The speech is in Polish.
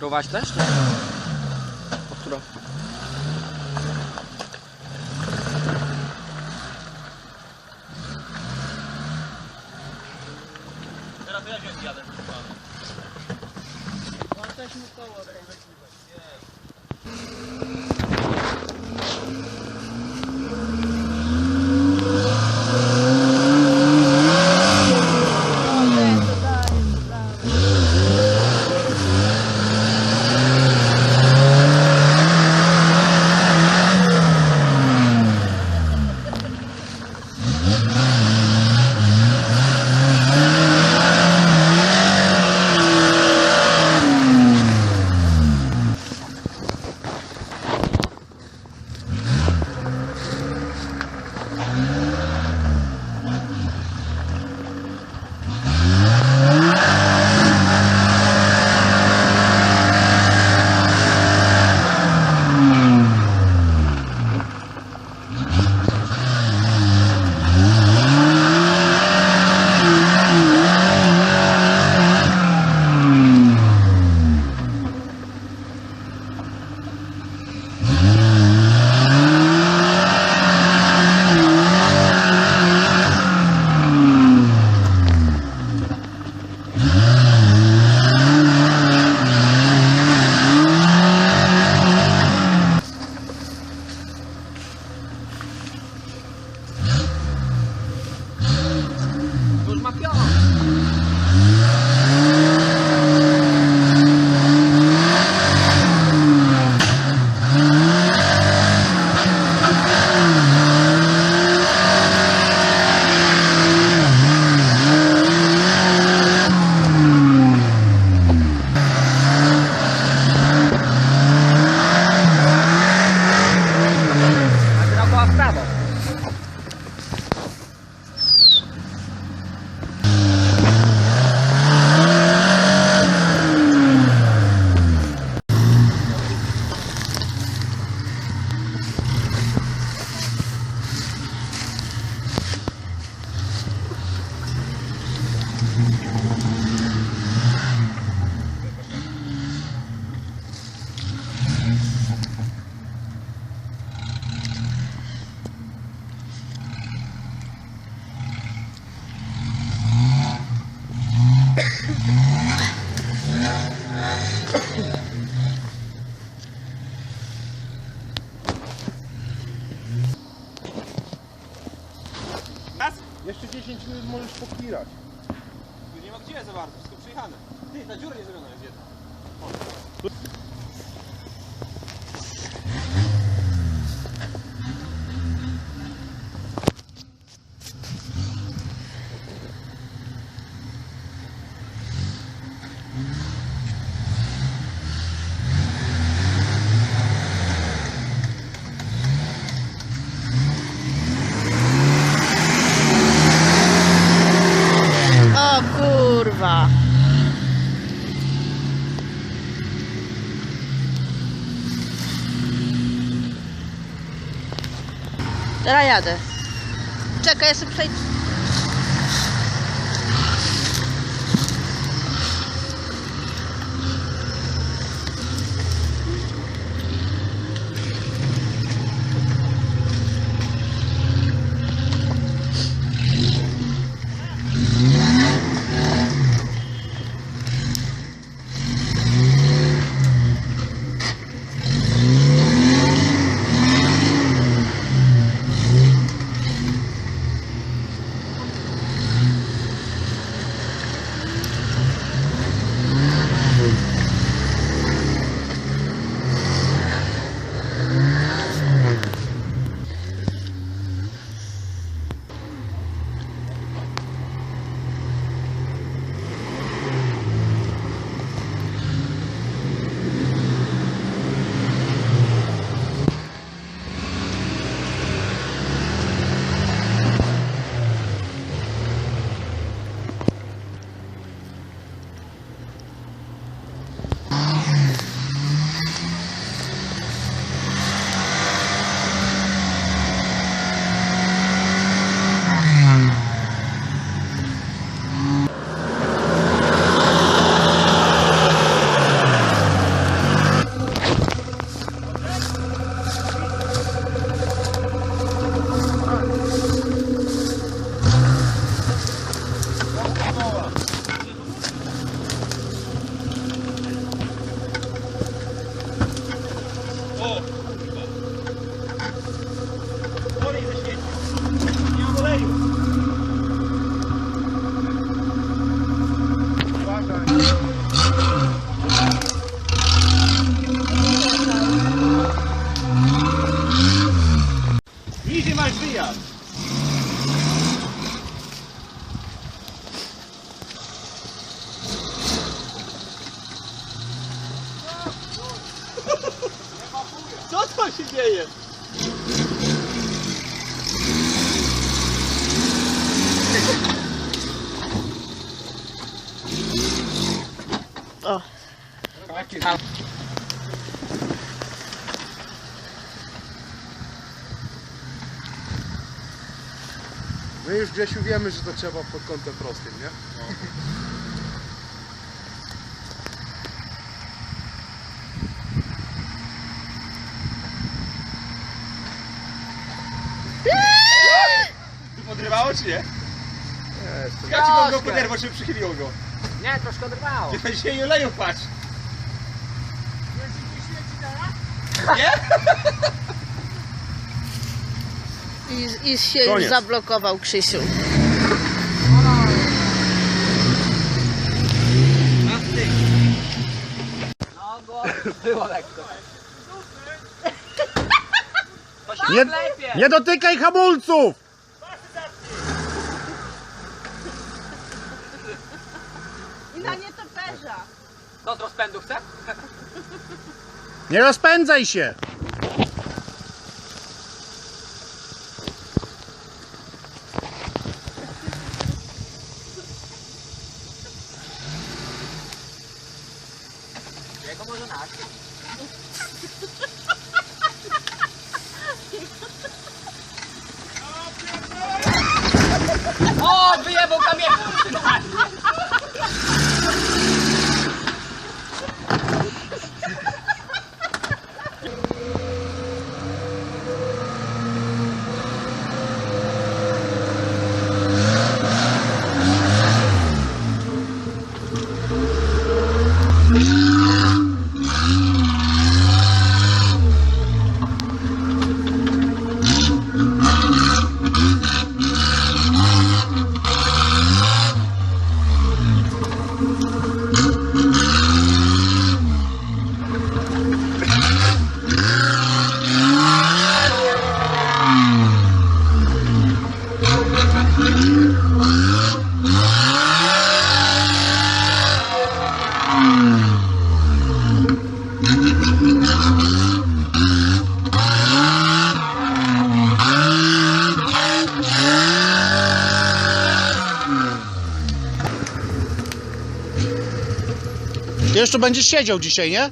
Próbować też? Nie? Po którą? Teraz to ja się zjadę. No też mu koło ten. Już ma pion. A była w prawo. Jeszcze 10 minut możesz pokirać. Już nie ma gdzie za bardzo, wszystko przyjechane. Ty, ta dziura nie zrobiona jest jedna. O kurwa. Teraz jadę. Czekaj, ja sobie przejdę. wieje. O, My już Grzesiu wiemy, że to trzeba pod kątem prostym, nie? Podrywało czy nie? Nie, jestem... Ja ci go Troszkę. poderwał, czy przychyliło go? Nie, troszkę drwało. Nie będzie jej oleju, patrz. i się już Koniec. zablokował Krzysiu. No bo było lekko. To się Nie, klepie. nie dotykaj hamulców! I na nietoperza. To z rozpędu chce? Nie rozpędzaj się! Jego może nasz. O, wyjebał kamień! Ty jeszcze będziesz siedział dzisiaj, nie?